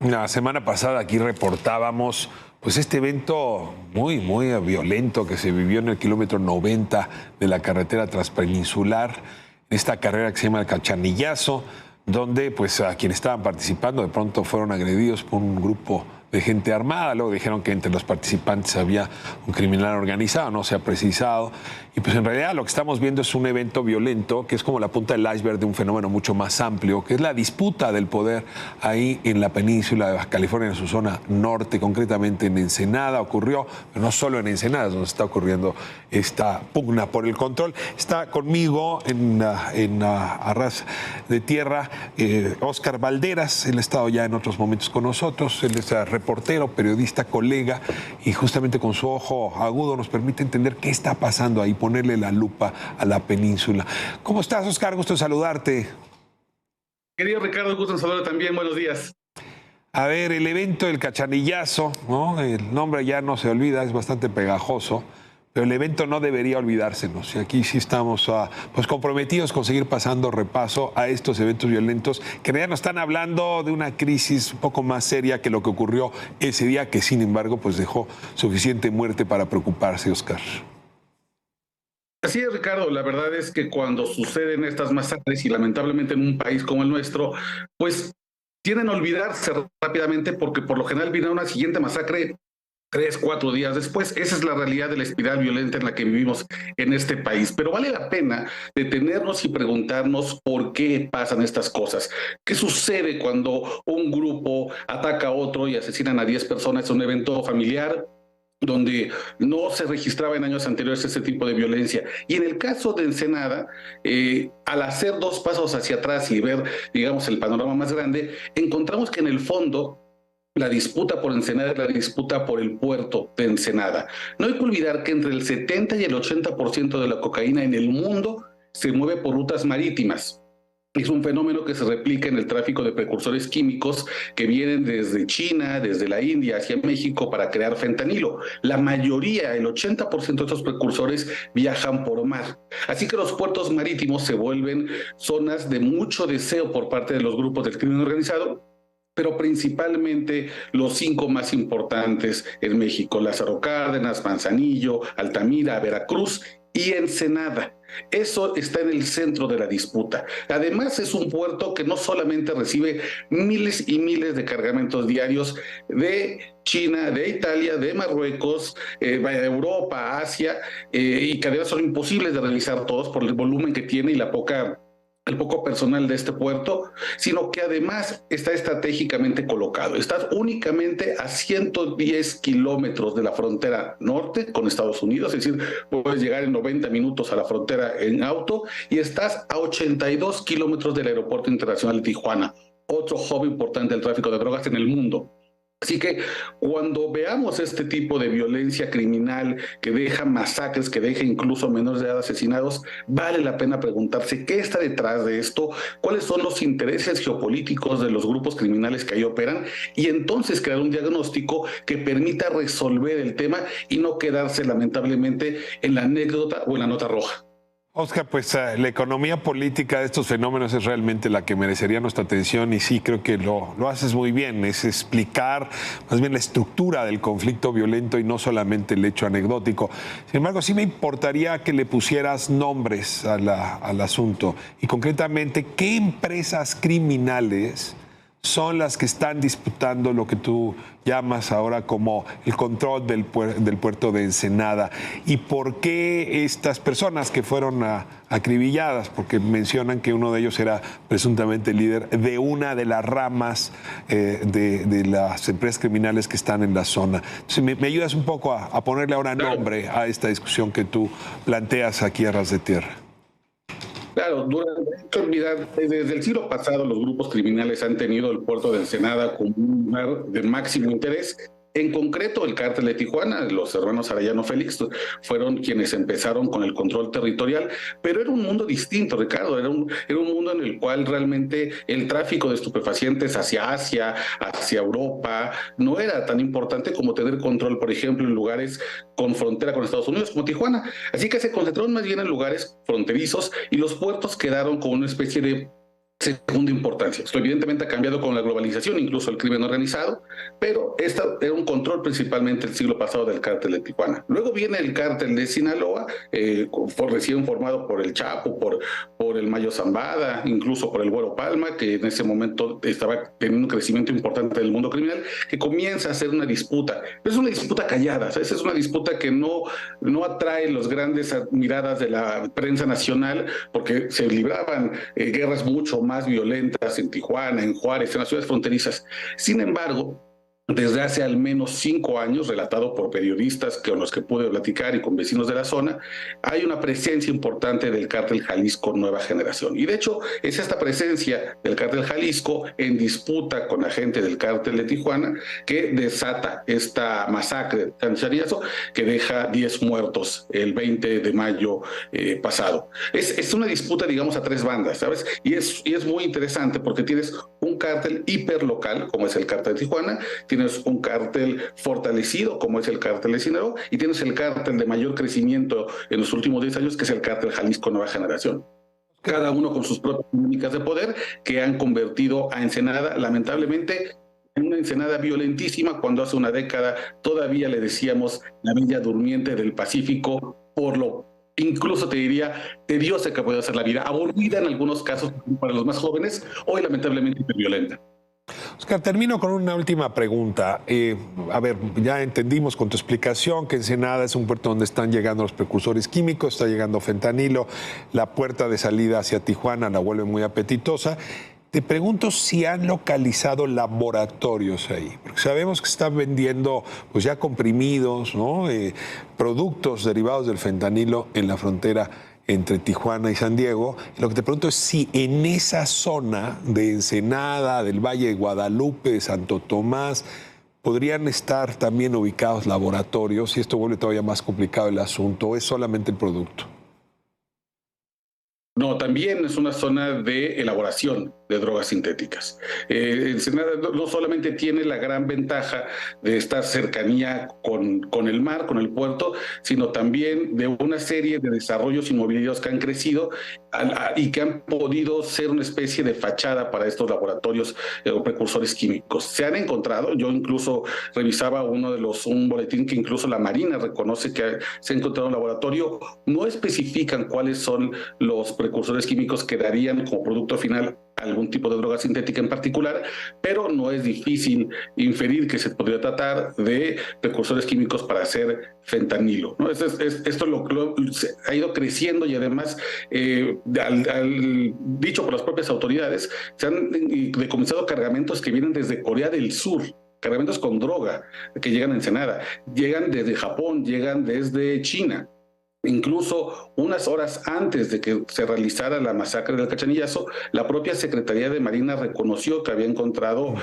La semana pasada aquí reportábamos pues este evento muy violento que se vivió en el kilómetro 90 de la carretera transpeninsular, esta carrera que se llama el Cacharrillazo, donde pues a quienes estaban participando de pronto fueron agredidos por un grupo de gente armada. Luego dijeron que entre los participantes había un criminal organizado, no se ha precisado. Y pues en realidad lo que estamos viendo es un evento violento que es como la punta del iceberg de un fenómeno mucho más amplio, que es la disputa del poder ahí en la península de Baja California, en su zona norte, concretamente en Ensenada ocurrió, pero no solo en Ensenada, es donde está ocurriendo esta pugna por el control. Está conmigo en Arras de Tierra Óscar Valderas. Él ha estado ya en otros momentos con nosotros. Él es reportero, periodista, colega, y justamente con su ojo agudo nos permite entender qué está pasando ahí, ponerle la lupa a la península. ¿Cómo estás, Óscar? Gusto en saludarte. Querido Ricardo, gusto en saludarte también. Buenos días. A ver, el evento del Cacharrillazo, ¿no? El nombre ya no se olvida, es bastante pegajoso, pero el evento no debería olvidársenos. Y aquí sí estamos pues comprometidos con seguir pasando repaso a estos eventos violentos que ya nos están hablando de una crisis un poco más seria que lo que ocurrió ese día, que sin embargo pues dejó suficiente muerte para preocuparse, Óscar. Así es, Ricardo. La verdad es que cuando suceden estas masacres, y lamentablemente en un país como el nuestro, pues tienden a olvidarse rápidamente porque por lo general viene una siguiente masacre 3, 4 días después. Esa es la realidad de la espiral violenta en la que vivimos en este país. Pero vale la pena detenernos y preguntarnos por qué pasan estas cosas. ¿Qué sucede cuando un grupo ataca a otro y asesinan a 10 personas en un evento familiar donde no se registraba en años anteriores ese tipo de violencia? Y en el caso de Ensenada, al hacer 2 pasos hacia atrás y ver, digamos, el panorama más grande, encontramos que en el fondo la disputa por Ensenada es la disputa por el puerto de Ensenada. No hay que olvidar que entre el 70 y el 80% de la cocaína en el mundo se mueve por rutas marítimas. Es un fenómeno que se replica en el tráfico de precursores químicos que vienen desde China, desde la India hacia México para crear fentanilo. La mayoría, el 80% de estos precursores viajan por mar. Así que los puertos marítimos se vuelven zonas de mucho deseo por parte de los grupos del crimen organizado, pero principalmente los 5 más importantes en México: Lázaro Cárdenas, Manzanillo, Altamira, Veracruz y Ensenada. Eso está en el centro de la disputa. Además, es un puerto que no solamente recibe miles y miles de cargamentos diarios de China, de Italia, de Marruecos, de Europa, Asia, y que además son imposibles de realizar todos por el volumen que tiene y el poco personal de este puerto, sino que además está estratégicamente colocado. Estás únicamente a 110 kilómetros de la frontera norte con Estados Unidos, es decir, puedes llegar en 90 minutos a la frontera en auto, y estás a 82 kilómetros del Aeropuerto Internacional de Tijuana, otro hub importante del tráfico de drogas en el mundo. Así que cuando veamos este tipo de violencia criminal que deja masacres, que deja incluso menores de edad asesinados, vale la pena preguntarse qué está detrás de esto, cuáles son los intereses geopolíticos de los grupos criminales que ahí operan, y entonces crear un diagnóstico que permita resolver el tema y no quedarse lamentablemente en la anécdota o en la nota roja. Óscar, pues la economía política de estos fenómenos es realmente la que merecería nuestra atención, y sí, creo que lo haces muy bien, es explicar más bien la estructura del conflicto violento y no solamente el hecho anecdótico. Sin embargo, sí me importaría que le pusieras nombres al asunto, y concretamente, ¿qué empresas criminales son las que están disputando lo que tú llamas ahora como el control del puerto de Ensenada? ¿Y por qué estas personas que fueron acribilladas? Porque mencionan que uno de ellos era presuntamente líder de una de las ramas de las empresas criminales que están en la zona. Entonces, ¿me ayudas un poco a ponerle ahora nombre a esta discusión que tú planteas aquí a Ras de Tierra? Claro, desde el siglo pasado los grupos criminales han tenido el puerto de Ensenada como un lugar de máximo interés. En concreto, el cártel de Tijuana, los hermanos Arellano Félix, fueron quienes empezaron con el control territorial, pero era un mundo distinto, Ricardo. Era un mundo en el cual realmente el tráfico de estupefacientes hacia Asia, hacia Europa, no era tan importante como tener control, por ejemplo, en lugares con frontera con Estados Unidos, como Tijuana. Así que se concentraron más bien en lugares fronterizos, y los puertos quedaron como una especie de segunda importancia. Esto evidentemente ha cambiado con la globalización, incluso el crimen organizado, pero esta era un control principalmente el siglo pasado del cártel de Tijuana. Luego viene el cártel de Sinaloa, recién formado por el Chapo, por el Mayo Zambada, incluso por el Güero Palma, que en ese momento estaba teniendo un crecimiento importante del mundo criminal, que comienza a ser una disputa. Pero es una disputa callada, ¿sabes? Es una disputa que no atrae las grandes miradas de la prensa nacional, porque se libraban guerras mucho más violentas en Tijuana, en Juárez, en las ciudades fronterizas. Sin embargo, desde hace al menos 5 años, relatado por periodistas con los que pude platicar y con vecinos de la zona, hay una presencia importante del cártel Jalisco Nueva Generación. Y de hecho, es esta presencia del cártel Jalisco en disputa con agentes del cártel de Tijuana que desata esta masacre de Cancariazo, que deja 10 muertos el 20 de mayo pasado. Es una disputa, digamos, a 3 bandas, ¿sabes? Y es muy interesante porque tienes un cártel hiperlocal, como es el cártel de Tijuana, tienes un cártel fortalecido, como es el cártel de Sinaloa, y tienes el cártel de mayor crecimiento en los últimos 10 años, que es el cártel Jalisco Nueva Generación. Cada uno con sus propias dinámicas de poder que han convertido a Ensenada, lamentablemente, en una Ensenada violentísima, cuando hace una década todavía le decíamos la Bella Durmiente del Pacífico, por lo incluso te diría tediosa que puede ser la vida, aburrida en algunos casos para los más jóvenes, hoy lamentablemente violenta. Oscar, termino con una última pregunta. A ver, ya entendimos con tu explicación que Ensenada es un puerto donde están llegando los precursores químicos, está llegando fentanilo, la puerta de salida hacia Tijuana la vuelve muy apetitosa. Te pregunto si han localizado laboratorios ahí, porque sabemos que están vendiendo pues ya comprimidos, ¿no? Productos derivados del fentanilo en la frontera entre Tijuana y San Diego. Lo que te pregunto es si en esa zona de Ensenada, del Valle de Guadalupe, de Santo Tomás, podrían estar también ubicados laboratorios, y esto vuelve todavía más complicado el asunto, ¿o es solamente el producto? No, también es una zona de elaboración de drogas sintéticas. Ensenada no solamente tiene la gran ventaja de esta cercanía con el mar, con el puerto, sino también de una serie de desarrollos inmobiliarios que han crecido y que han podido ser una especie de fachada para estos laboratorios o precursores químicos. Se han encontrado, yo incluso revisaba un boletín que incluso la Marina reconoce que se ha encontrado un laboratorio. No especifican cuáles son los precursores químicos que darían como producto final algún tipo de droga sintética en particular, pero no es difícil inferir que se podría tratar de precursores químicos para hacer fentanilo, ¿no? Esto ha ido creciendo y además, dicho por las propias autoridades, se han decomisado cargamentos que vienen desde Corea del Sur, cargamentos con droga que llegan a Ensenada, llegan desde Japón, llegan desde China. Incluso unas horas antes de que se realizara la masacre del Cachanillazo, la propia Secretaría de Marina reconoció que había encontrado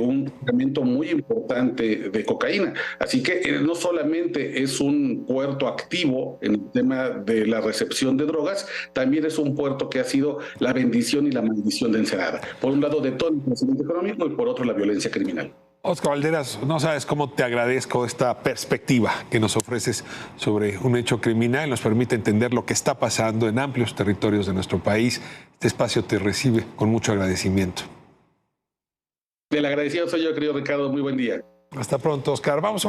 un cargamento muy importante de cocaína. Así que no solamente es un puerto activo en el tema de la recepción de drogas, también es un puerto que ha sido la bendición y la maldición de Ensenada. Por un lado, de todo el crecimiento económico y por otro, la violencia criminal. Oscar Valderas, no sabes cómo te agradezco esta perspectiva que nos ofreces sobre un hecho criminal y nos permite entender lo que está pasando en amplios territorios de nuestro país. Este espacio te recibe con mucho agradecimiento. El agradecido soy yo, querido Ricardo. Muy buen día. Hasta pronto, Oscar. Vamos a una